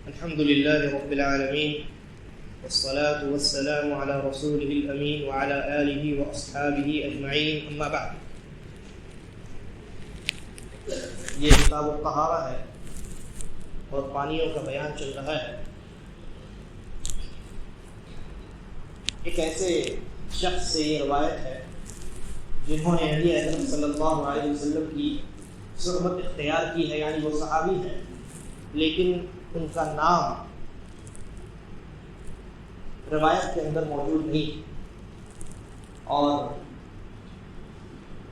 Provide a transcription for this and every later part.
الحمد لله رب العالمين والصلاة والسلام على رسوله الأمين وعلى آله وأصحابه أجمعين أما بعد. یہ کتاب الطہارہ ہے اور پانیوں کا بیان چل رہا ہے. ایک ایسے شخص سے یہ روایت ہے جنہوں نے نبی اکرم صلی اللہ علیہ وسلم کی صحبت اختیار کی ہے، یعنی وہ صحابی ہیں، لیکن ان کا نام روایت کے اندر موجود نہیں، اور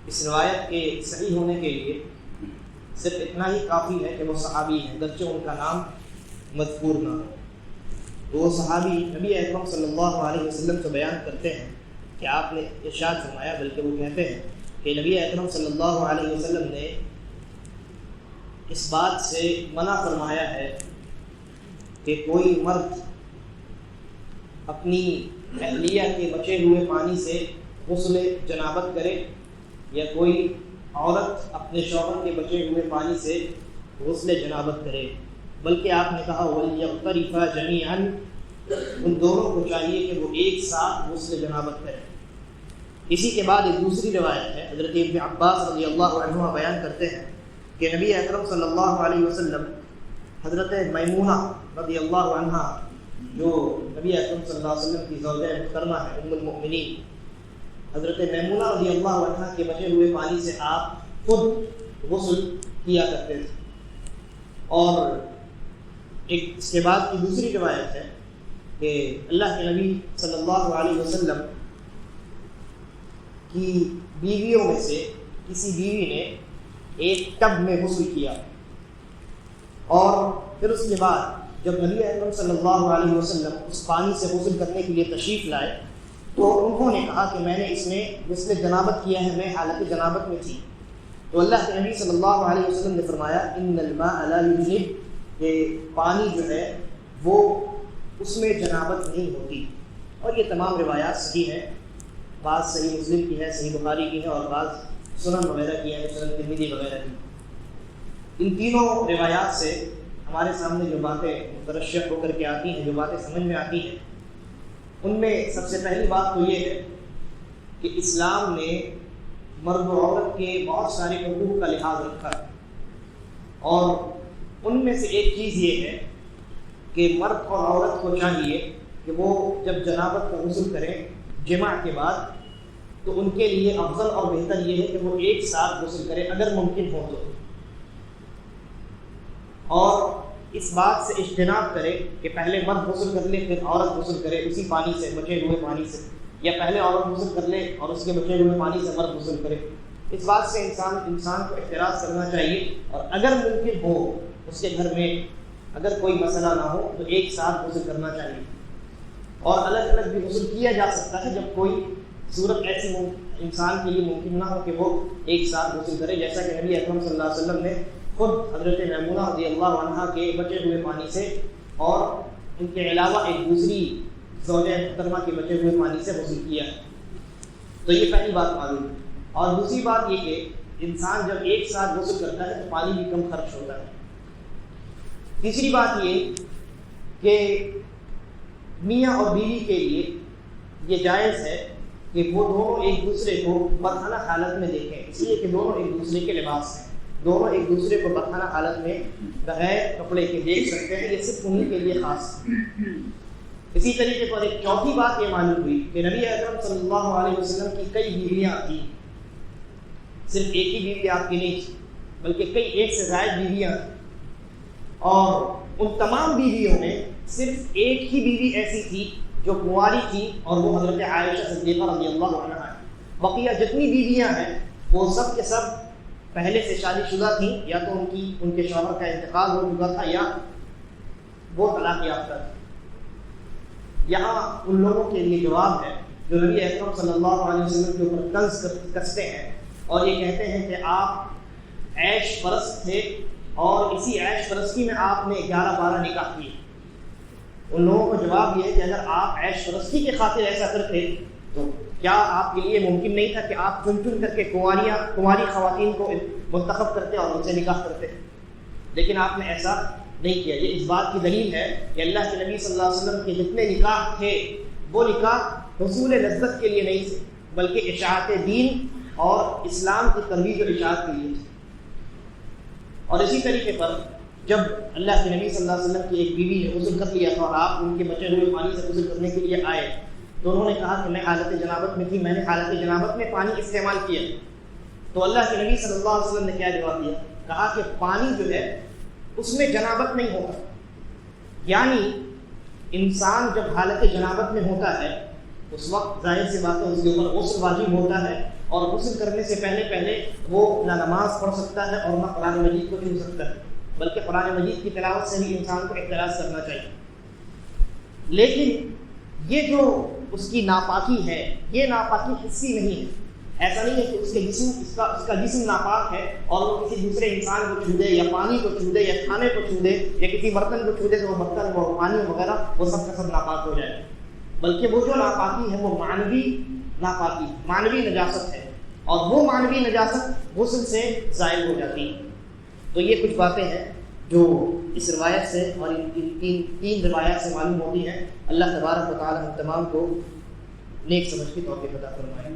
اس روایت کے صحیح ہونے کے لیے صرف اتنا ہی کافی ہے کہ وہ صحابی ہیں، گرچہ ان کا نام مذکور نہ ہو. وہ صحابی نبی اکرم صلی اللہ علیہ وسلم سے بیان کرتے ہیں کہ آپ نے ارشاد فرمایا، بلکہ وہ کہتے ہیں کہ نبی اکرم صلی اللہ علیہ وسلم نے اس بات سے منع فرمایا ہے کہ کوئی مرد اپنی اہلیہ کے بچے ہوئے پانی سے غسل جنابت کرے، یا کوئی عورت اپنے شوہر کے بچے ہوئے پانی سے غسل جنابت کرے، بلکہ آپ نے کہا وَلْيَغْتَرِفَا جَمِيعًا، ان دونوں کو چاہیے کہ وہ ایک ساتھ غسل جنابت کریں. اسی کے بعد ایک دوسری روایت ہے، حضرت ابن عباس رضی اللہ عنہ بیان کرتے ہیں کہ نبی اکرم صلی اللہ علیہ وسلم حضرت میمونہ رضی اللہ عنہ، جو نبی اکرم صلی اللہ علیہ وسلم کی زوجہ محترمہ ہے، ام المؤمنین، حضرت میمونہ رضی اللہ عنہ کے بچے ہوئے پانی سے آپ خود غسل کیا کرتے تھے. اور ایک اس کے بعد کی دوسری روایت ہے کہ اللہ کے نبی صلی اللہ علیہ وسلم کی بیویوں میں سے کسی بیوی نے ایک ٹب میں غسل کیا، اور پھر اس کے بعد جب نبی اکرم صلی اللہ علیہ وسلم اس پانی سے غسل کرنے کے لیے تشریف لائے تو انہوں نے کہا کہ میں نے اس میں غسل جنابت کیا ہے، میں حالت جنابت میں تھی. تو اللہ کے نبی صلی اللہ علیہ وسلم نے فرمایا ان الماء لا یجنب، کہ پانی جو ہے وہ اس میں جنابت نہیں ہوتی. اور یہ تمام روایات صحیح ہیں، بعض صحیح مسلم کی ہے، صحیح بخاری کی ہے، اور بعض سنن وغیرہ کی ہے، سنن ترمذی وغیرہ کی. ان تینوں روایات سے ہمارے سامنے جو باتیں مترشح ہو کر کے آتی ہیں، جو باتیں سمجھ میں آتی ہیں، ان میں سب سے پہلی بات تو یہ ہے کہ اسلام نے مرد و عورت کے بہت سارے حقوق کا لحاظ رکھا ہے، اور ان میں سے ایک چیز یہ ہے کہ مرد اور عورت کو چاہیے کہ وہ جب جنابت کا غسل کریں جماع کے بعد، تو ان کے لیے افضل اور بہتر یہ ہے کہ وہ ایک ساتھ غسل کریں اگر ممکن ہو تو، اور اس بات سے اجتناب کرے کہ پہلے مرد غسل کر لے پھر عورت غسل کرے اسی پانی سے، بچے ہوئے پانی سے، یا پہلے عورت غسل کر لے اور اس کے بچے ہوئے پانی سے مرد غسل کرے. اس بات سے انسان کو احتراز کرنا چاہیے، اور اگر ممکن ہو اس کے گھر میں اگر کوئی مسئلہ نہ ہو تو ایک ساتھ غسل کرنا چاہیے. اور الگ الگ بھی غسل کیا جا سکتا ہے جب کوئی صورت ایسی انسان کے لیے ممکن نہ ہو کہ وہ ایک ساتھ غسل کرے، جیسا کہ نبی اکرم صلی اللہ علیہ وسلم نے خود حضرت میمونہ رضی اللہ عنہ کے بچے ہوئے پانی سے اور ان کے علاوہ ایک دوسری زوجہ محترمہ کے بچے ہوئے پانی سے غسل کیا ہے. تو یہ پہلی بات معلوم ہے. اور دوسری بات یہ کہ انسان جب ایک ساتھ غسل کرتا ہے تو پانی بھی کم خرچ ہوتا ہے. تیسری بات یہ کہ میاں اور بیوی کے لیے یہ جائز ہے کہ وہ دونوں ایک دوسرے کو برہنہ حالت میں دیکھیں، اس لیے کہ دونوں ایک دوسرے کے لباس ہیں، دونوں ایک دوسرے کو برہنہ حالت میں بغیر کپڑے کے دیکھ سکتے ہیں. یہ صرف انہیں کے لیے خاص ہے. اسی طریقے پر ایک چوتھی بات یہ معلوم ہوئی کہ نبی اکرم صلی اللہ علیہ وسلم کی کئی بیویاں تھیں، صرف ایک ہی بیوی آپ کی نہیں تھی بلکہ کئی ایک سے زائد بیویاں تھیں، اور ان تمام بیویوں میں صرف ایک ہی بیوی ایسی تھی جو کنواری تھی، اور وہ حضرت عائشہ صدیقہ رضی اللہ عنہا ہے. بقیہ جتنی بیویاں ہیں وہ سب کے سب پہلے سے شادی شدہ تھیں، یا تو ان کے شوہر کا انتقال ہو چکا تھا یا وہ طلاق یافتہ تھے. یہاں ان لوگوں کے لیے جواب ہے جو نبی اکرم صلی اللہ علیہ وسلم کے اوپر طنز کستے ہیں اور یہ کہتے ہیں کہ آپ عیش پرست تھے، اور اسی عیش پرستی میں آپ نے 11-12 نکاح کیے. ان لوگوں کو جواب یہ ہے کہ اگر آپ عیش پرستی کے خاطر ایسا کرتے تو کیا آپ کے لیے ممکن نہیں تھا کہ آپ چن چن کر کے کنواری خواتین کو منتخب کرتے اور ان سے نکاح کرتے؟ لیکن آپ نے ایسا نہیں کیا۔ یہ اس بات کی دلیل ہے کہ اللہ کے نبی صلی اللہ علیہ وسلم کے جتنے نکاح تھے وہ نکاح حصول لذت کے لیے نہیں تھے، بلکہ اشاعت دین اور اسلام کی ترویج و اشاعت کے لیے تھے۔ اور اسی طریقے پر جب اللہ کے نبی صلی اللہ علیہ وسلم کی ایک بیوی نے غسل کر لیا تھا اور آپ ان کے بچے ہوئے پانی سے غسل کرنے کے لیے آئے تو انہوں نے کہا کہ میں حالت جنابت میں تھی، میں نے حالت جنابت میں پانی استعمال کیا۔ تو اللہ کے نبی صلی اللہ علیہ وسلم نے کیا جواب دیا؟ کہا کہ پانی جو ہے اس میں جنابت نہیں ہوتا، یعنی انسان جب حالت جنابت میں ہوتا ہے اس وقت ظاہر سی بات ہے اس کے اوپر غسل واجب ہوتا ہے، اور غسل کرنے سے پہلے وہ نہ نماز پڑھ سکتا ہے اور نہ قرآن مجید کو چھو سکتا ہے، بلکہ قرآن مجید کی تلاوت سے بھی انسان کو احتراز کرنا چاہیے۔ لیکن یہ جو اس کی ناپاکی ہے یہ ناپاکی حسی نہیں ہے، ایسا نہیں ہے کہ اس کا جسم ناپاک ہے اور وہ کسی دوسرے انسان کو چھو دے یا پانی کو چھو دے یا کھانے کو چھو دے یا کسی برتن کو چھو دے تو وہ برتن وہ پانی وغیرہ وہ سب کا سب ناپاک ہو جائے، بلکہ وہ جو ناپاکی ہے وہ معنوی ناپاکی، معنوی نجاست ہے، اور وہ معنوی نجاست غسل سے زائل ہو جاتی ہے۔ تو یہ کچھ باتیں ہیں جو اس روایت سے اور ان تین روایات سے معلوم ہوتی ہیں۔ اللہ تبارک و تعالی ہم تمام کو نیک سمجھ کی توفیق عطا فرمائے۔